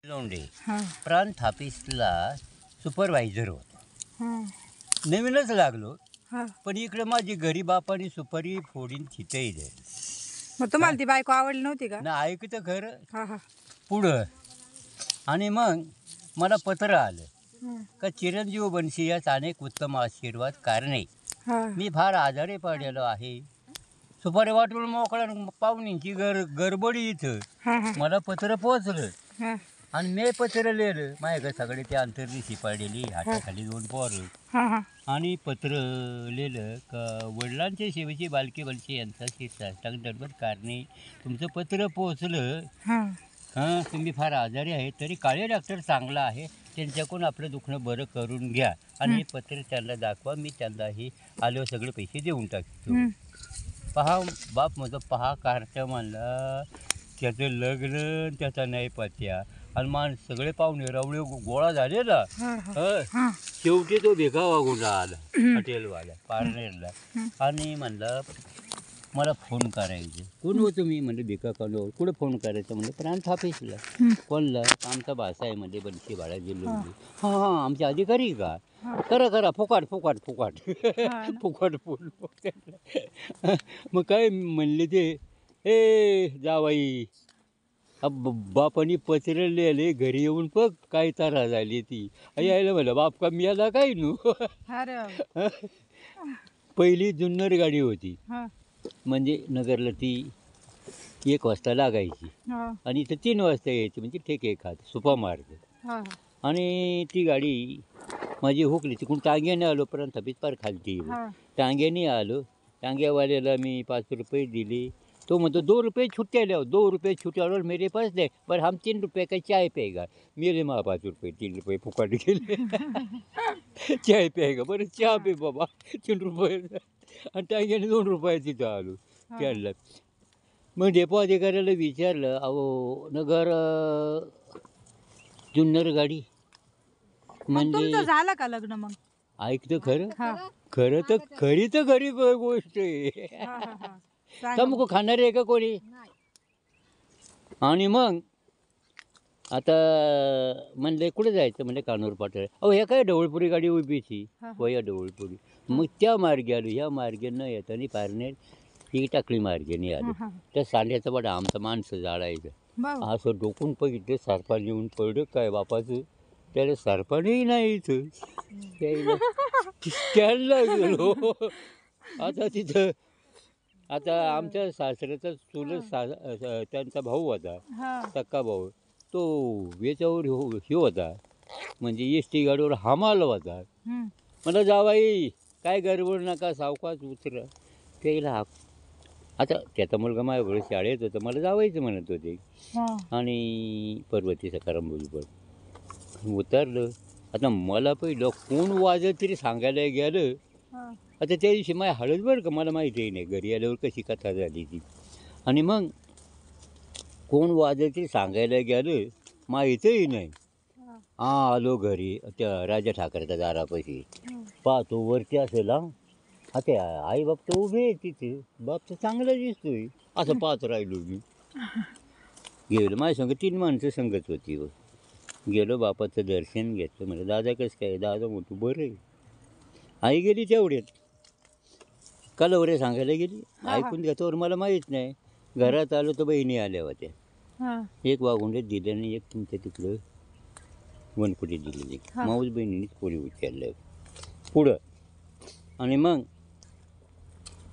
लोंढे हां प्रांत ऑफिसला सुपरवायझर होतो. हां नवीनच लागलो, हां. पण इकडे माझी घरी बापाने सुपारी फोडीन तिथे इथे मग तुम्हाला ती बायको आवडली नव्हती का? ना ऐकतं खरं हां हां पुढं. आणि मग मला पत्र आलं हां का चिरंजीव बनशी याच अनेक उत्तम आशीर्वाद कारणे हां मी फार आजारी पडलेलो आहे. सुपारी वाटून मोकळा पाहुणींची गडबडी इथं हां हां मला पत्र पोचलं हां आणि मी पत्र लिहिलं. माझ्या सगळे ते अंतर्दिशी पडलेली हाताखाली 2 पोरं हां हां आणि पत्र लिहिलं का वडिलांच्या सेवेची बालकी बनशी यांचा साष्टांग दंडवत कारणे तुमचं पत्र पोचलं. हां हां तुम्ही फार आजारी आहे तरी काळे डॉक्टर चांगला आहे त्यांच्याकडून आपलं दुखणं बरं करून घ्या आणि हे पत्र त्यांना दाखवा. मी त्यांना हे आल्यावर सगळे पैसे देऊन टाकतो. पहा बाप म्हणतो पहा कारच्या म्हणला त्याचं लग्न त्याचा नाही पत्या आणि मान सगळे पाहुणे रावळे गोळा झाले ना. हां हं. शेवटी तो भेगा वागून आला हॉटेलवाला पार्लरला आणि म्हणला मला फोन करायचं. कोण होतं मी म्हणजे भिका काढलो कुठं फोन करायचं म्हणजे प्रांत ऑफिसला. कोणला आमचा भाषा आहे म्हणजे बनशी भाडा जिल्हा. हां हां आमचे अधिकारी का करा करा फुकाट फुकाट फुकाट फुकाट फोन. मग काय म्हणले ते ए जावाई बापानी पत्र लिहिले घरी येऊन बघ काय तारा झाली ती यायला म्हणलं बाप का मी याला काय नू. अरे पहिली जुन्नर गाडी होती हां म्हणजे नगरला ती 1 वाजता लागायची हां आणि इथं 3 वाजता यायची म्हणजे ठेके खात सुपा मार्ग. हां आणि ती गाडी माझी हुकली तिकडून टांग्याने आलो पर्यंत थबीत पार खालती हां टांग्याने आलो. टांग्यावाल्याला मी 5 रुपये दिले. तो म्हणतो 2 रुपये छुट्टे लो 2 रुपये छुट्टे और मेरे पास दे पर हम 3 रुपये का चाय पेगा. मेरे मा 5 रुपये 3 रुपये फुकट गेले. चाय पेगा बरं चहा पे बाबा 3 रुपये आणि टांग्याने 2 रुपये तिथं आलो त्याला. मग डेपो अधिकाऱ्याला विचारलं अहो नगर जुन्नर गाडी म्हणजे तुमचं झालं का लग्न मग? ऐकतं खरं हां खरं तर खरी तर खरी गोष्ट आहे. हां हां हां सांगा तंबाखू खाणारे आहे का कोणी? आणि मग आता म्हणले कुठे जायचं म्हणजे कानूर पाठवलं. अहो ह्या काय ढवळपुरी गाडी उभीची वया ढवळपुरी. मग त्या मार्गे आलो ह्या मार्गे न येताना पारनेर ही टाकळी मार्गेने आलो. त्या सांड्याचा बडा आमचं माणसं जाळायचं बाबा असं डोकून बघितलं सरपण येऊन पडलं काय बापाचं त्याला सरपणही नाही इथं. स्टँडला गेलो. आता तिथं आता आमच्या सासऱ्याचा चुलत त्यांचा भाऊ होता हां सक्का भाऊ. तो याच्यावर हे होता म्हणजे एस टी गाडीवर हमाल होता. मला जावाई काय गडबड नका सावकाश उतरा त्याला. आता त्याचा मुलगा माझ्याकडे शाळेत होता मला जावायचं म्हणत होते आणि पर्वतीचा करंबोली पण उतरलं. आता मला पहिलं कोण वाजत तरी सांगायला गेलं. आता त्या दिवशी माझ्या हळद बरं का मला माहितीही नाही घरी आल्यावर कशी कथा झाली ती. आणि मग कोण वाजत तरी सांगायला गेलं माहीतही नाही. आलो घरी त्या राजा ठाकरेच्या दारापाशी पाहतो वरती असेल आता आई बाप तर उभे आहे तिथे. बाप तर चांगला दिसतोय असं पाहत राहिलो मी. गेलो माझ्या संग 3 माणसं संगत होती. गेलो बापाचं दर्शन घेतलं म्हणजे दादा कसं काय दादा म्हणतो बरं आहे. आई गेली तेवढ्यात कलवरे सांगायला गेली ऐकून घेतोवर मला माहीत नाही. घरात आलो तर बहिणी आल्या होत्या. एक वाघुंडे दिले आणि एक तुमच्या तिकडं वनकुटी दिलेली. माऊस बहिणीनेच पोरी उचललं पुढं. आणि मग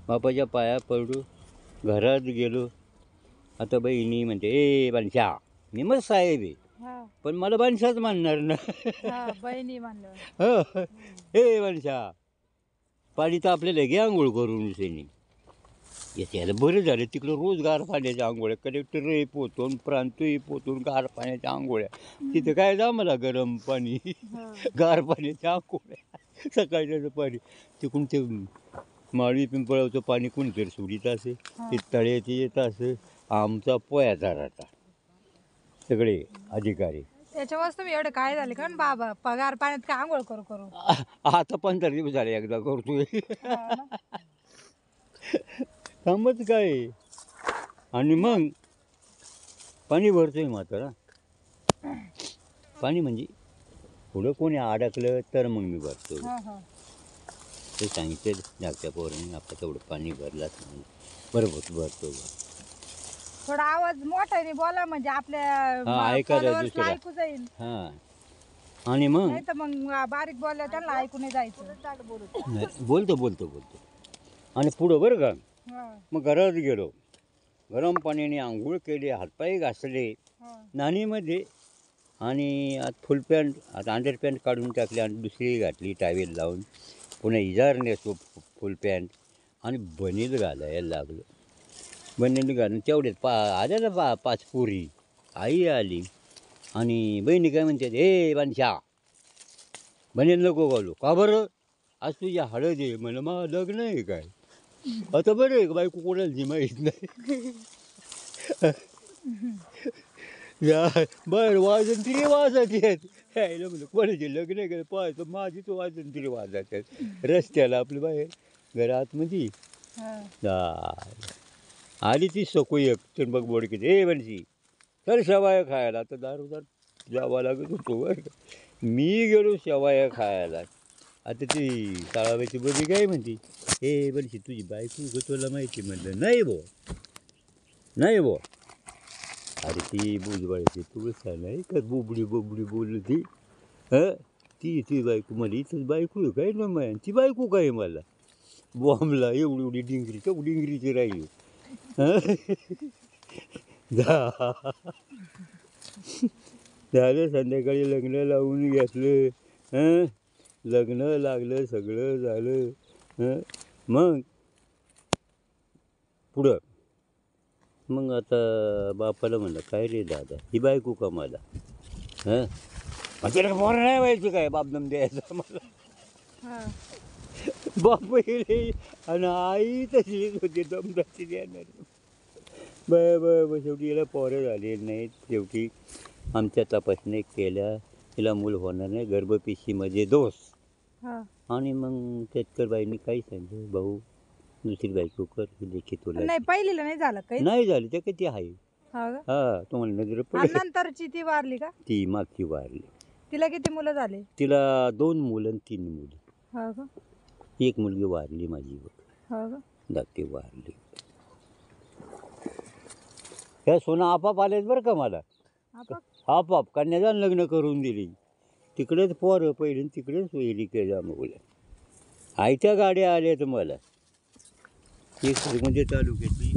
बापाच्या पाया पडलो घरात गेलो. आता बहिणी म्हणते ए बनशा मी मग साहेब आहे पण मला बनशाच म्हणणार ना. बहिणी म्हणलं हो ए बनशा पाणी तर आपल्याला घे आंघोळ करून सेनी याला बरं झालं. तिकडं रोज गार पाण्याच्या आंघोळ्या कलेक्टरही पोचून प्रांतही पोचून गार पाण्याच्या आंघोळ्या. तिथं काय जा मला गरम पाणी गार पाण्याच्या आंघोळ्या सकाळचं पाणी तिकडून ते माळवी पिंपळाचं पाणी कोणीतरी सोडीत असे ते तळ्याचे येत असं. आमचा पोयाचा राहता सगळे अधिकारी. त्याच्यावर तुम्ही एवढे काय झाले कारण बाबा पगार पाण्यात काय आंघोळ करू करू. आता 15 दिवस झाले एकदा करतोय. थांबत काय. आणि मग पाणी भरतोय मात्र पाणी म्हणजे पुढं कोणी अडकलं तर मग मी भरतो. हा हा ते सांगितलं धाकट्या पोरांनी आपलं तेवढं पाणी भरलाच नाही बरोबर भरतो. थोडा आवाज मोठ्याने बोला म्हणजे आपल्या हा, ऐकायला followers ला दुसरं. ऐकू जाईल. हां आणि मग नाही तर मग बारीक बोललं त्यांना ऐकू नाही जायचं. नाही, बोलतो आणि पुढं बरं का हा, मग घरात गेलो. गरम पाण्याने आंघोळ केली, हातपाय घासले हा. नाणीमध्ये आणि आता फुल पॅन्ट आता अंडर पॅन्ट काढून टाकली आणि दुसरी घातली टावेल लावून. पुन्हा इजार नेसो फुल पॅन्ट आणि बनील घालायला लागलो. बनील घालून तेवढेच आल्या ना 5 पोरी. आई आली आणि बहिणी काय म्हणतात, ए बांशा बनील नको घालू. का बरं? आज तुझ्या हळद आहे. म्हणलं मग लग्न आहे काय? आता बरं आहे का बायको कोणाला माहीत नाही. या बरं वाजन तरी वाजत आहेत. यायला म्हणलं कोणाचे लग्न आहे का पाहायचं. माझीच वाजन तरी वाजत आहेत रस्त्याला आपल्या बाहेर घरातमध्ये. हा. आली ती सको एक तर बघ बोडकी ए म्हणशी तर शेवाया खायला. तर दारोदार जावं लागत होतो बरं का. मी गेलो शेवाया खायला. आता ती तळाव्याची बरी काय म्हणते, ए बनशी तुझी बायको गं तुला माहिती. म्हणलं नाही बो. अरे ती बुजवायची तुळसा नाही का बोबडी बोलली ती. ती बायको मला इथंच बायको आहे काय ना माय. ती बायको काय मला बॉम्बला एवढी डिंगरी तेवढी डिंगरीची राहिली. झालं संध्याकाळी लग्न लावून घेतलं. लग्न लागलं सगळं झालं. मग पुढं मग आता बापाला म्हणलं काय रे दादा ही बायको का मला. त्याला पोर नाही व्हायचं काय बापदम द्यायचं मला. हा. बाप येईल आणि आई तशीच होती दमदाची देणार. बर शेवटी याला पोरं झाले नाहीत. शेवटी आमच्या तपासणी केल्या. तिला मूल होणार नाही, गर्भपिशीमध्ये दोष. हा. आणि मग तेतकर बाईंनी काही सांगितलं, भाऊ दुसरी बायको कर देखील तुला. नाही पहिलीला नाही झालं काही. नाही झाली ते किती आहे. हा का? हा तुम्हाला नजर आणि पडली. नंतरची ती वारली का? ती मागची वारली. तिला किती मुलं झाले? तिला 2 मुलं आणि 3 मुली. हा का? एक मुलगी वारली माझी हा का? धाकटी वारली. ह्या सोना आपाप आलेच बरं का मला. आपाप कन्यादान लग्न करून दिली. तिकडेच पोरं पहिले तिकडेच वेली केल्या मुलं. आयत्या गाड्या आल्या तर मला. एक म्हणजे तालुक्यातली